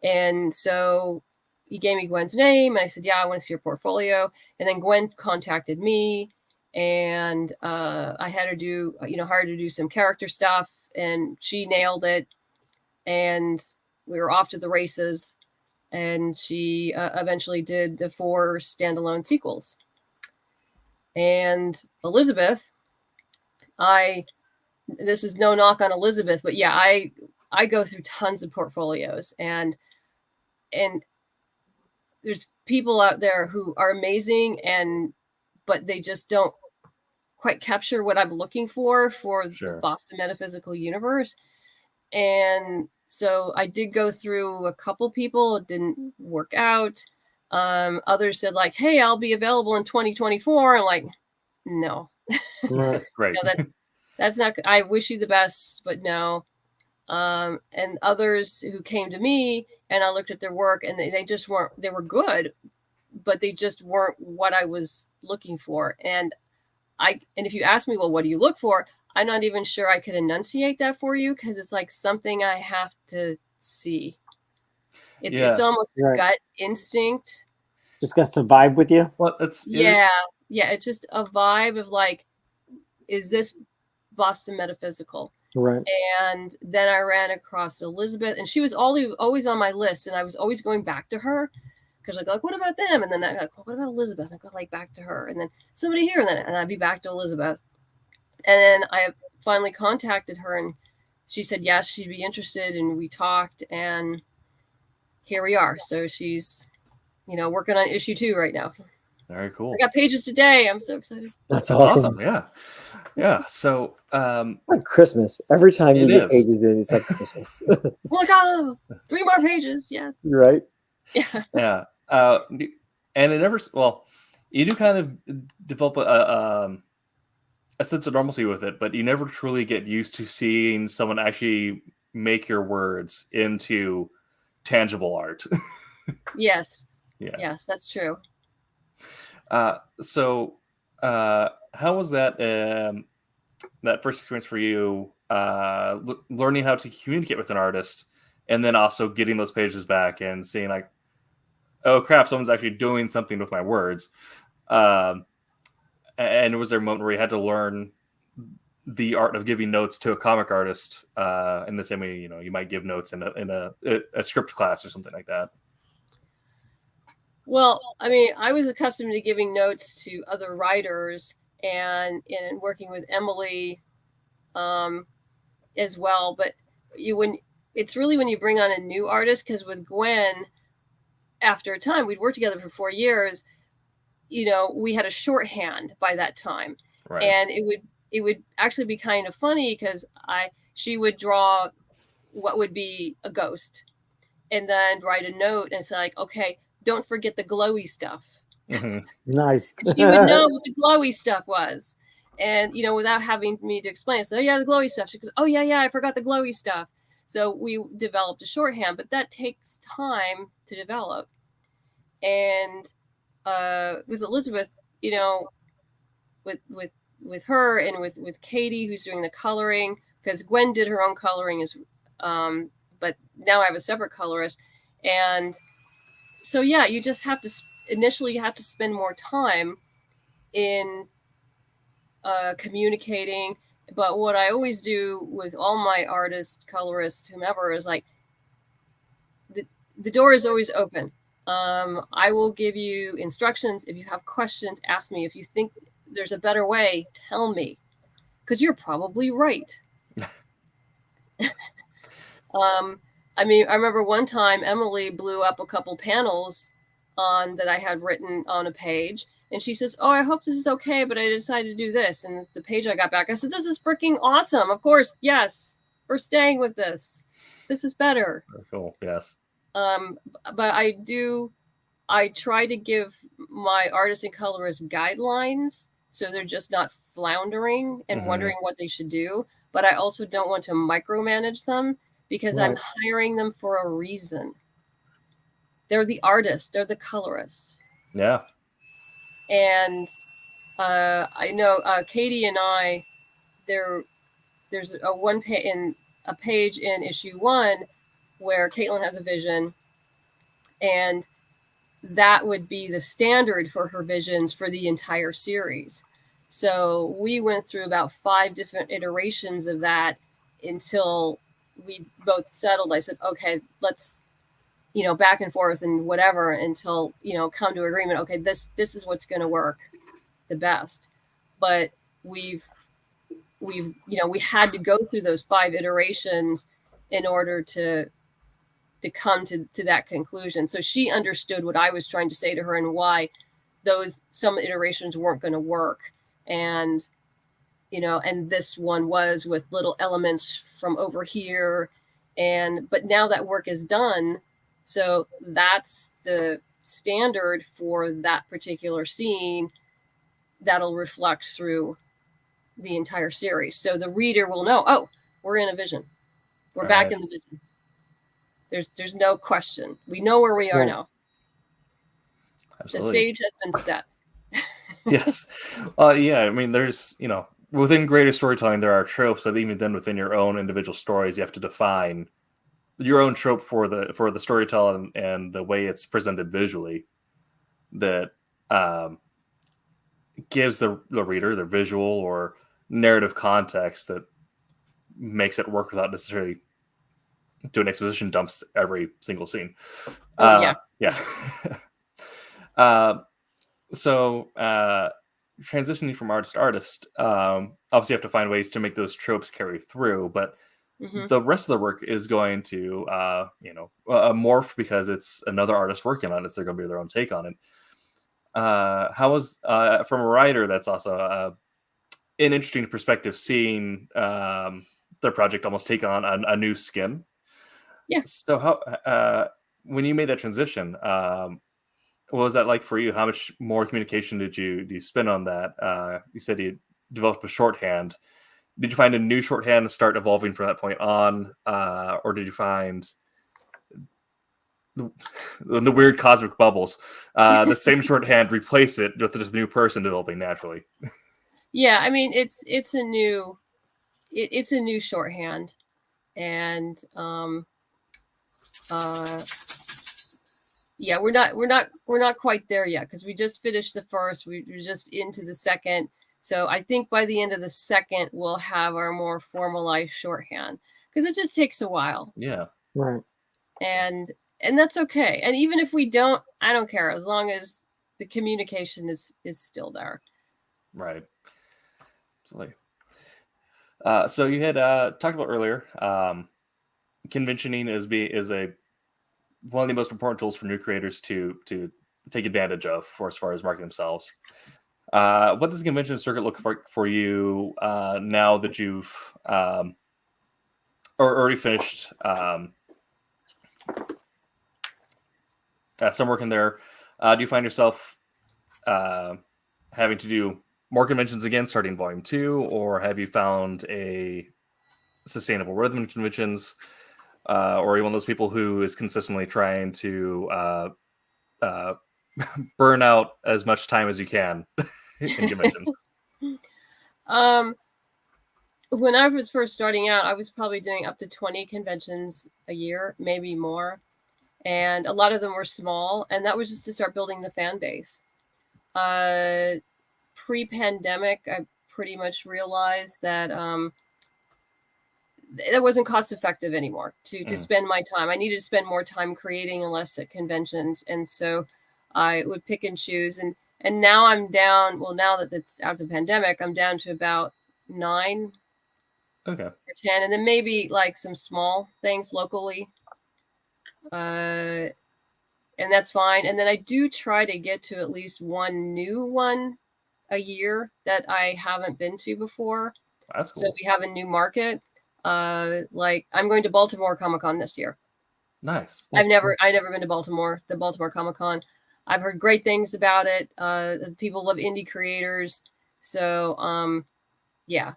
And so he gave me Gwen's name, and I said, yeah, I want to see her portfolio. And then Gwen contacted me, and I had her hired her to do some character stuff, and she nailed it. And we were off to the races. And she eventually did the 4 standalone sequels. And Elizabeth, this is no knock on Elizabeth, but yeah, I go through tons of portfolios, and there's people out there who are amazing, but they just don't quite capture what I'm looking for Sure. the Boston Metaphysical universe. And so I did go through a couple people. It didn't work out. Others said, like, hey, I'll be available in 2024. I'm like, no. Right. No, that's not, I wish you the best, but no. And others who came to me, and I looked at their work, and they just weren't, they were good, but they just weren't what I was looking for. And if you ask me, well, what do you look for? I'm not even sure I could enunciate that for you, because it's like something I have to see. It's almost a gut instinct. Just got to vibe with you. Well, Yeah. It's just a vibe of like, is this Boston Metaphysical? Right. And then I ran across Elizabeth, and she was always on my list, and I was always going back to her because I'd go like, what about them? And then I'd go, what about Elizabeth? I'd go like back to her, and then somebody here, and I'd be back to Elizabeth. And then I finally contacted her, and she said yes, she'd be interested, and we talked, and here we are. So she's, working on issue 2 right now. Very cool. I got pages today. I'm so excited. That's awesome. Yeah. So it's like Christmas. Every time you get pages in, it's like Christmas. Like, oh, 3 more pages. Yes. Right. Yeah. Yeah. And it never. Well, you do kind of develop a sense of normalcy with it, but you never truly get used to seeing someone actually make your words into tangible art. Yes. Yeah. Yes, that's true. So how was that that first experience for you, learning how to communicate with an artist, and then also getting those pages back and seeing like, oh crap, someone's actually doing something with my words. And was there a moment where you had to learn the art of giving notes to a comic artist in the same way, you know, you might give notes in a script class or something like that? Well, I mean, I was accustomed to giving notes to other writers and working with Emily as well. But it's really when you bring on a new artist, because with Gwen, after a time, we'd worked together for 4 years. You know, we had a shorthand by that time, Right. and it would actually be kind of funny because she would draw what would be a ghost, and then write a note and say like, okay, don't forget the glowy stuff. Mm-hmm. Nice. And she would know what the glowy stuff was, and you know, without having me to explain. So yeah, the glowy stuff. She goes, oh yeah, I forgot the glowy stuff. So we developed a shorthand, but that takes time to develop. And with Elizabeth, you know, with her and with Katie, who's doing the coloring, because Gwen did her own coloring but now I have a separate colorist. And so yeah, you just have to initially you have to spend more time in communicating. But what I always do with all my artists, colorists, whomever, is like the door is always open. I will give you instructions. If you have questions, ask me. If you think there's a better way, tell me, because you're probably right. I mean, I remember one time Emily blew up a couple panels that I had written on a page, and she says, oh, I hope this is okay, but I decided to do this. And the page I got back, I said, this is freaking awesome. Of course, yes, we're staying with this. This is better. Cool. Yes. But I try to give my artists and colorists guidelines so they're just not floundering and wondering what they should do. But I also don't want to micromanage them, because I'm hiring them for a reason. They're the artists, they're the colorists. Yeah. And I know Katie and I, there's a page in issue 1 where Caitlin has a vision, and that would be the standard for her visions for the entire series. So we went through about 5 different iterations of that until we both settled. I said, okay, let's, you know, back and forth and whatever until, you know, come to agreement. Okay, this is what's going to work the best. But we've, you know, we had to go through those 5 iterations in order to come to that conclusion. So she understood what I was trying to say to her and why some iterations weren't going to work. And, you know, and this one was with little elements from over here. But now that work is done. So that's the standard for that particular scene that'll reflect through the entire series. So the reader will know, oh, we're in a vision. We're back in the vision. There's no question. We know where we are now. Absolutely. The stage has been set. Yes. Yeah. I mean, there's, you know, within greater storytelling, there are tropes, but even then within your own individual stories, you have to define your own trope for the storytelling and the way it's presented visually that gives the reader their visual or narrative context that makes it work without necessarily doing exposition dumps every single scene. Yeah. So transitioning from artist to artist, obviously you have to find ways to make those tropes carry through, but the rest of the work is going to morph because it's another artist working on it, so they're going to be their own take on it. How was from a writer, that's also an interesting perspective, seeing their project almost take on a new skin. Yeah. So how when you made that transition, what was that like for you? How much more communication did you spend on that? You said you develop a shorthand. Did you find a new shorthand and start evolving from that point on, or did you find the weird cosmic bubbles, the same shorthand, replace it with this new person developing naturally? Yeah, I mean it's a new shorthand, and yeah, we're not quite there yet because we just finished the first. We're just into the second. So I think by the end of the second, we'll have our more formalized shorthand because it just takes a while. Yeah. Right. And that's okay. And even if we don't, I don't care as long as the communication is still there. Right. Absolutely. So you had talked about earlier, conventioning is one of the most important tools for new creators to take advantage of as far as marketing themselves. What does the convention circuit look for you now that you've already finished some work in there? Do you find yourself having to do more conventions again, starting volume 2, or have you found a sustainable rhythm in conventions? Or are you one of those people who is consistently trying to burn out as much time as you can in conventions? When I was first starting out, I was probably doing up to 20 conventions a year, maybe more. And a lot of them were small, and that was just to start building the fan base. Pre-pandemic, I pretty much realized that it wasn't cost effective anymore to spend my time. I needed to spend more time creating and less at conventions. And so I would pick and choose. And now I'm down. Well, now that it's out of the pandemic, I'm down to about 9 Okay. or 10. And then maybe like some small things locally. And that's fine. And then I do try to get to at least one new one a year that I haven't been to before. That's cool. So we have a new market. Like I'm going to Baltimore Comic-Con this year. Nice. I've never been to the Baltimore Comic-Con. I've heard great things about it. People love indie creators. So, yeah.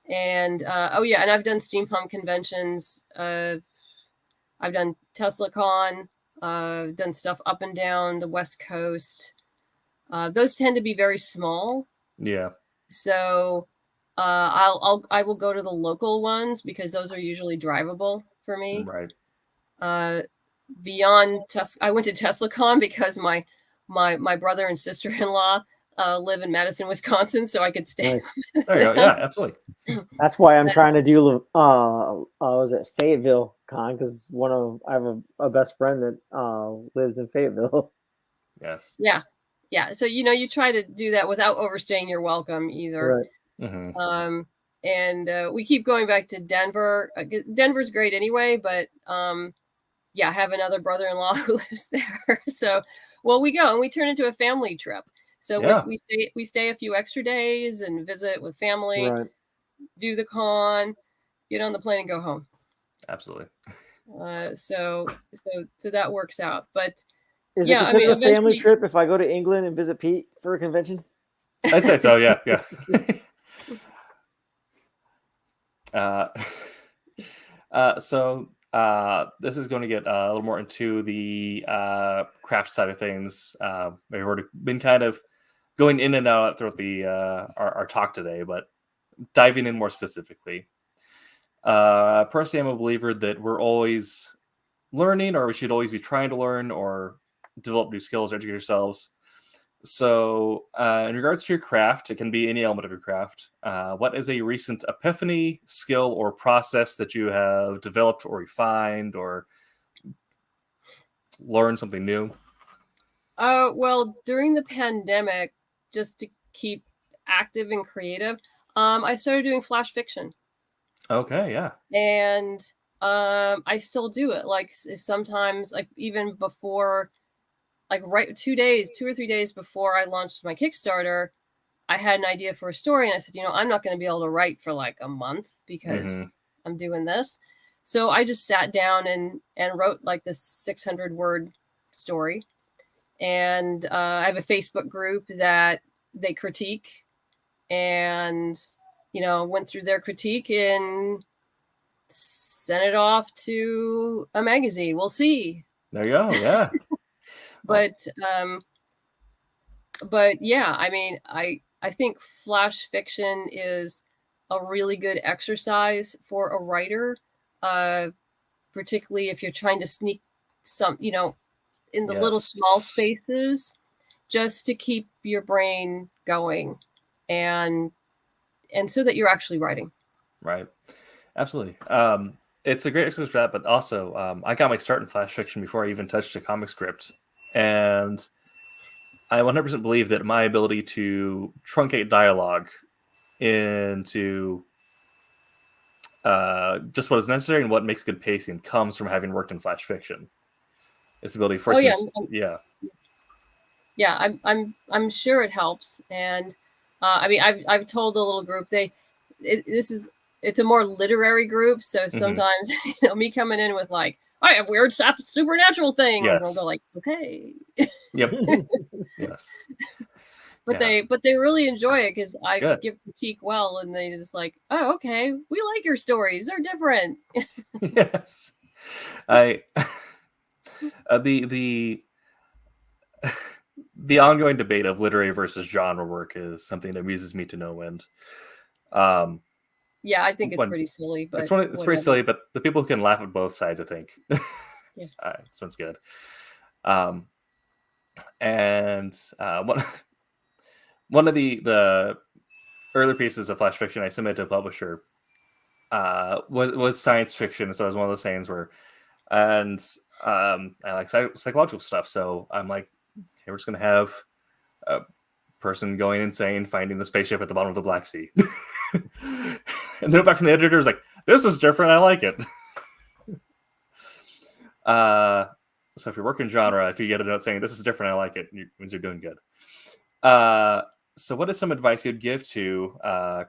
And, and I've done steampunk conventions. I've done TeslaCon, done stuff up and down the West Coast. Those tend to be very small. Yeah. So, I will go to the local ones because those are usually drivable for me. Right. Beyond I went to TeslaCon because my brother and sister-in-law live in Madison, Wisconsin, so I could stay. Nice. There you go. Yeah, absolutely. That's why I'm trying to do was it Fayetteville Con, because I have a best friend that lives in Fayetteville. Yes. Yeah. So you try to do that without overstaying your welcome either. Right. Mm-hmm. And we keep going back to Denver. Denver's great anyway, but I have another brother-in-law who lives there. So, we go and we turn into a family trip. So we stay a few extra days and visit with family, Right. do the con, get on the plane and go home. Absolutely. So that works out. But Is it considered a family trip if I go to England and visit Pete for a convention? I'd say so. Yeah. So this is going to get a little more into the craft side of things. We've already been kind of going in and out throughout the our talk today, but diving in more specifically. Personally, I'm a believer that we're always learning, or we should always be trying to learn or develop new skills, educate ourselves. So in regards to your craft, it can be any element of your craft. What is a recent epiphany, skill, or process that you have developed or refined or learned something new? Well, during the pandemic, just to keep active and creative, I started doing flash fiction. Okay, yeah. And I still do it. Like sometimes, like even before, like 2 or 3 days before I launched my Kickstarter, I had an idea for a story, and I said, I'm not going to be able to write for like a month because I'm doing this. So I just sat down and wrote like this 600-word story. And I have a Facebook group that they critique, and, went through their critique and sent it off to a magazine. We'll see. There you go. Yeah. But yeah, I mean, I think flash fiction is a really good exercise for a writer, particularly if you're trying to sneak some, in the little small spaces, just to keep your brain going, and so that you're actually writing. Right. Absolutely. It's a great exercise for that, but also I got my start in flash fiction before I even touched a comic script, and I 100% believe that my ability to truncate dialogue into just what is necessary and what makes good pacing comes from having worked in flash fiction. Its ability for yeah, I'm sure it helps, and I mean, I've told a little group it's a more literary group, so sometimes me coming in with like, I have weird stuff, supernatural things, and they'll go like, okay. Yep. Yes. But they really enjoy it because I give critique well, and they just like, oh, okay, we like your stories, they're different. Yes. The ongoing debate of literary versus genre work is something that amuses me to no end. Yeah, I think it's pretty silly, but it's pretty silly, but the people who can laugh at both sides, I think. Yeah. This one's good. And one of the early pieces of flash fiction I submitted to a publisher was science fiction, so it was one of those things where, and I like psychological stuff, so I'm like, okay, we're just gonna have a person going insane finding the spaceship at the bottom of the Black Sea. And then back from the editor was like, this is different, I like it. So if you're working genre, if you get a note saying this is different, I like it, it means you're doing good. So what is some advice you'd give to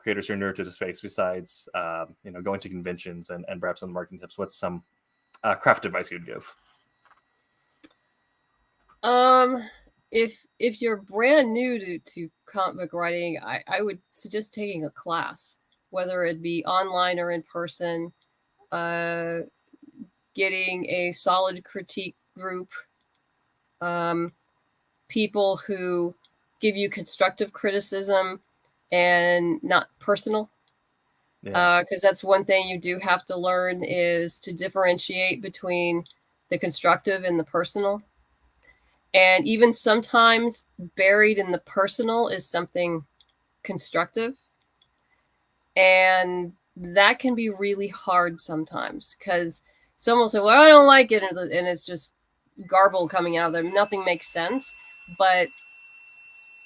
creators who are newer to the space besides going to conventions and perhaps some marketing tips? What's some craft advice you'd give? If you're brand new to comic book writing, I would suggest taking a class, whether it be online or in person, getting a solid critique group, people who give you constructive criticism and not personal. Because that's one thing you do have to learn, is to differentiate between the constructive and the personal. And even sometimes buried in the personal is something constructive. And that can be really hard sometimes, because someone will say, well, I don't like it. And it's just garble coming out of there. Nothing makes sense. But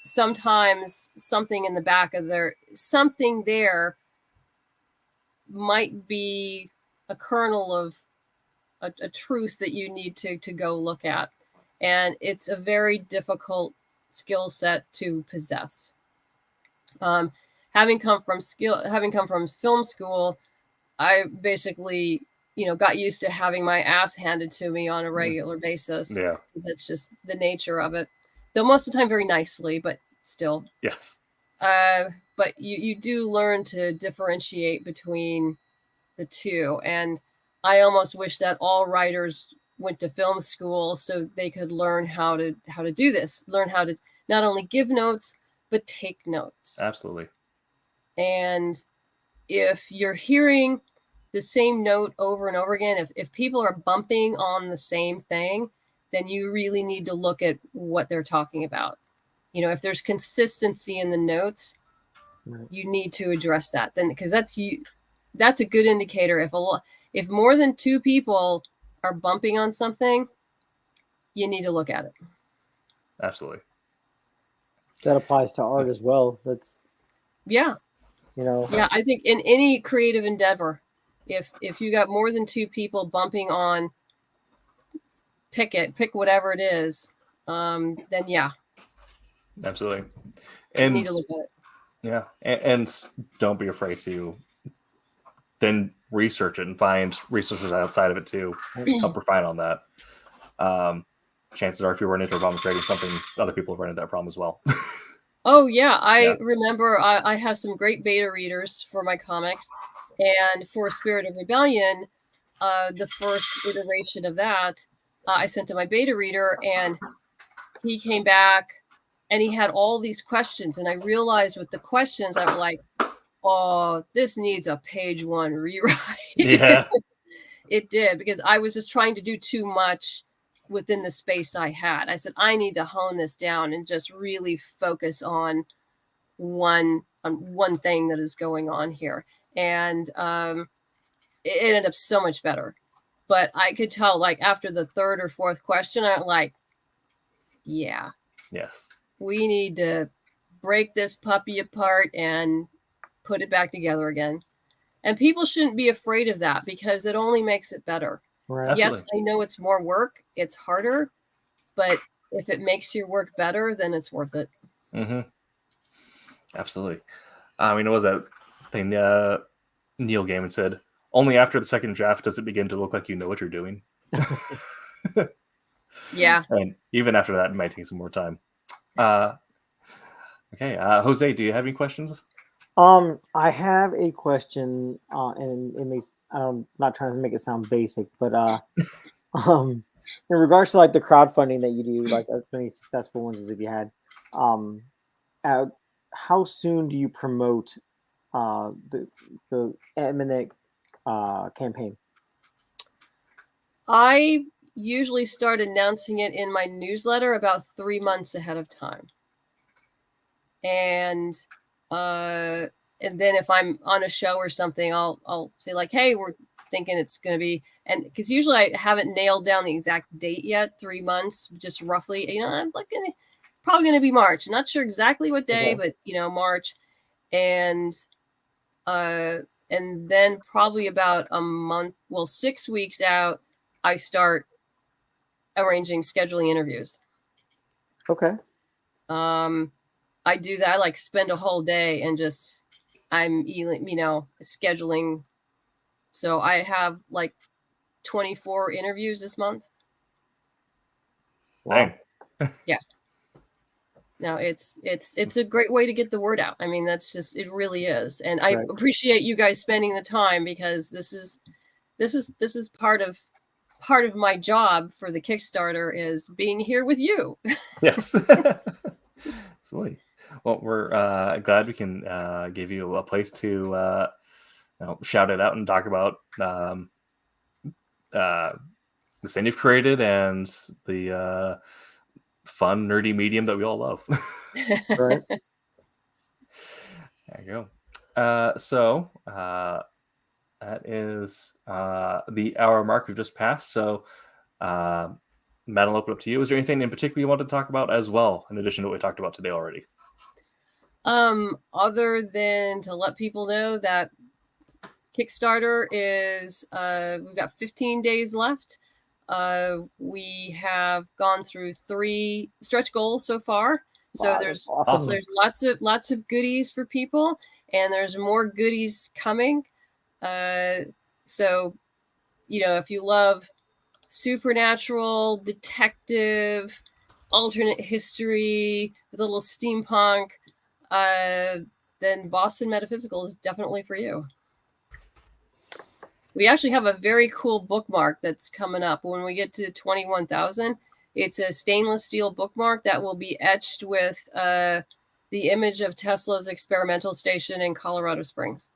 sometimes something in the back of something there might be a kernel of a truth that you need to go look at. And it's a very difficult skill set to possess. Having come from film school, I basically, got used to having my ass handed to me on a regular basis. Yeah. Because that's just the nature of it. Though most of the time very nicely, but still. Yes. But you do learn to differentiate between the two. And I almost wish that all writers went to film school so they could learn how to do this, learn how to not only give notes, but take notes. Absolutely. And if you're hearing the same note over and over again, if people are bumping on the same thing, then you really need to look at what they're talking about. If there's consistency in the notes, you need to address that. Then, because that's a good indicator. If more than two people are bumping on something, you need to look at it. Absolutely. That applies to art as well. Yeah, I think in any creative endeavor, if you got more than two people bumping on, pick whatever it is, then yeah, absolutely. And you need to look at it. Yeah, and don't be afraid to then research it and find resources outside of it to help refine on that. Chances are, if you run into a problem creating something, other people have run into that problem as well. Oh yeah, I Yeah. remember I have some great beta readers for my comics, and for Spirit of Rebellion, the first iteration of that, I sent to my beta reader, and he came back, and he had all these questions, and I realized with the questions, I was like, oh, this needs a page 1 rewrite. Yeah. It did, because I was just trying to do too much within the space I had. I said, I need to hone this down and just really focus on one thing that is going on here. And it ended up so much better. But I could tell, like, after the third or fourth question, I'm like, yeah, Yes. we need to break this puppy apart and put it back together again. And people shouldn't be afraid of that, because it only makes it better. Right. Yes, Absolutely. I know it's more work, it's harder, but if it makes your work better, then it's worth it. Mm-hmm. Absolutely. What was that thing Neil Gaiman said? Only after the second draft does it begin to look like you know what you're doing. Yeah. And even after that, it might take some more time. Okay, Jose, do you have any questions? I have a question, and it makes I'm not trying to make it sound basic, but in regards to like the crowdfunding that you do, like as many successful ones as if you had, how soon do you promote the imminent campaign? I usually start announcing it in my newsletter about 3 months ahead of time. And then if I'm on a show or something, I'll say like, hey, we're thinking it's going to be, and because usually I haven't nailed down the exact date yet, 3 months, just roughly, I'm like, it's probably going to be March. Not sure exactly what day, Okay. but March. And then probably about a month, 6 weeks out, I start arranging, scheduling interviews. Okay. I do that. I like spend a whole day and just I'm scheduling. So I have like 24 interviews this month. Wow. Yeah. No, it's a great way to get the word out. I mean, that's just, it really is. And I appreciate you guys spending the time, because this is part of my job for the Kickstarter is being here with you. Yes. Absolutely. Well, we're glad we can give you a place to shout it out and talk about the scene you've created and the fun, nerdy medium that we all love. Right. There you go. So that is the hour mark we've just passed. So Matt, I'll open up to you. Is there anything in particular you want to talk about as well, in addition to what we talked about today already? Other than to let people know that Kickstarter is, we've got 15 days left. We have gone through 3 stretch goals so far. So Wow, there's awesome. so there's lots of goodies for people, and there's more goodies coming. So, if you love supernatural, detective, alternate history with a little steampunk, then Boston Metaphysical is definitely for you. We actually have a very cool bookmark that's coming up. When we get to 21,000, it's a stainless steel bookmark that will be etched with the image of Tesla's experimental station in Colorado Springs.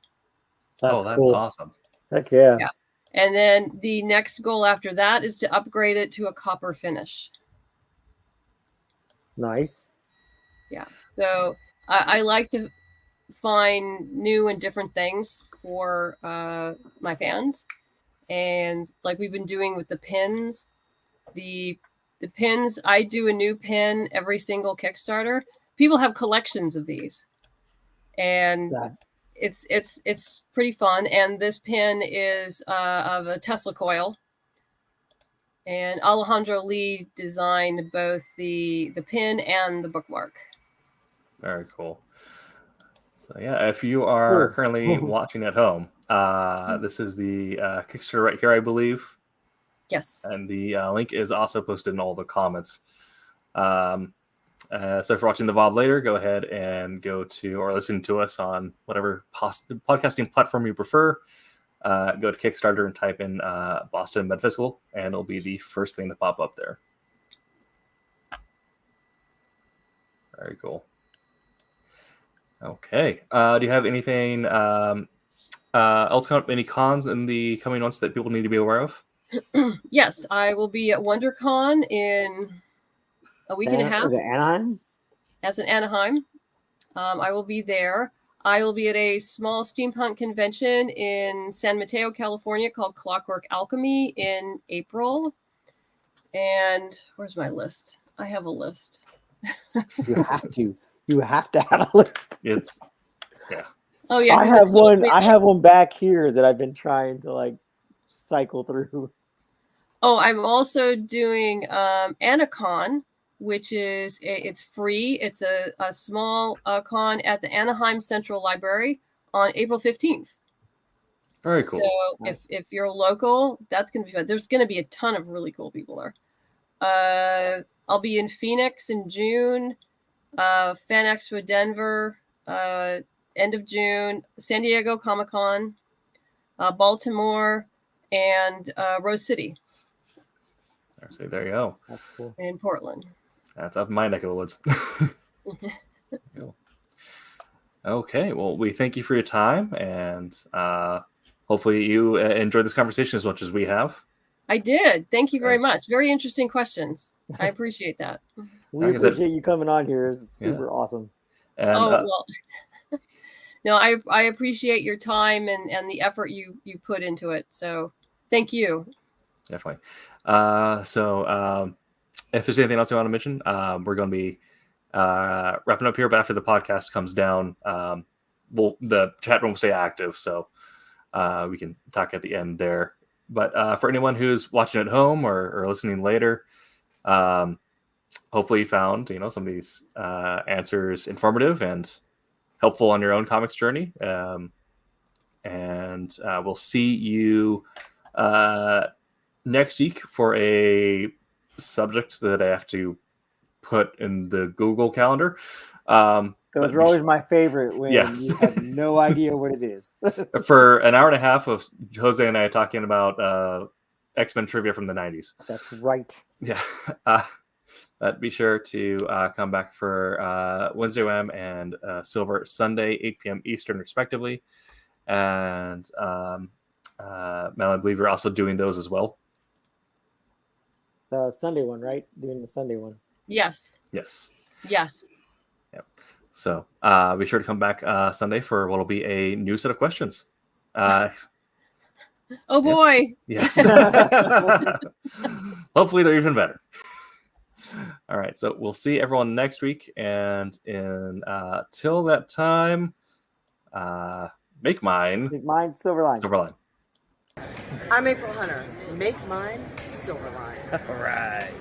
That's cool. awesome. Heck yeah. Yeah. And then the next goal after that is to upgrade it to a copper finish. Nice. Yeah. So I like to find new and different things for my fans. And like we've been doing with the pins, the pins, I do a new pin every single Kickstarter. People have collections of these. And it's pretty fun. And this pin is of a Tesla coil. And Alejandro Lee designed both the pin and the bookmark. Very cool. So yeah, if you are currently watching at home, this is the Kickstarter right here, I believe. Yes. And the link is also posted in all the comments. So if you're watching the VOD later, go ahead and go to or listen to us on whatever podcasting platform you prefer. Go to Kickstarter and type in Boston Metaphysical, and it'll be the first thing to pop up there. Very cool. Okay. Do you have anything else coming up? Any cons in the coming months that people need to be aware of? Yes, I will be at WonderCon in a week and a half. Is it Anaheim? As in Anaheim. I will be there. I will be at a small steampunk convention in San Mateo, California called Clockwork Alchemy in April. And where's my list? I have a list. You have to. You have to have a list. It's Oh yeah, I have one. I have one back here that I've been trying to like cycle through. Oh, I'm also doing Anacon, which is it's free. It's a small con at the Anaheim Central Library on April 15th. very cool. So Nice. if you're local, that's gonna be fun. There's gonna be a ton of really cool people there. I'll be in Phoenix in June, Fan Expo Denver, end of June, San Diego Comic-Con, Baltimore, and Rose City So there you go. That's cool. and Portland. That's up in my neck of the woods. Cool. Okay, well, we thank you for your time, and hopefully you enjoyed this conversation as much as we have. I did. Thank you very much. Very interesting questions. I appreciate that. We Like I said- appreciate you coming on here. It's super awesome. And Well, no, I appreciate your time and the effort you put into it. So thank you. definitely. If there's anything else you want to mention, we're going to be wrapping up here. But after the podcast comes down, the chat room will stay active, so we can talk at the end there. But for anyone who's watching at home or listening later, hopefully you found some of these answers informative and helpful on your own comics journey. And we'll see you next week for a subject that I have to put in the Google Calendar. Those are always my favorite when Yes. you have no idea what it is. For an hour and a half of Jose and I talking about X-Men trivia from the 90s. That's right. Yeah. But be sure to come back for Wednesday WAM and Silver Sunday, 8 p.m. Eastern, respectively. And Mel, I believe you're also doing those as well. The Sunday one, right? Doing the Sunday one. Yes. Yes. Yes. So be sure to come back Sunday for what will be a new set of questions. Oh boy. Yes. Hopefully they're even better. All right. So we'll see everyone next week. And till that time, make mine Mine, Silverline. Silverline. I'm April Hunter. Make mine Silverline. All right.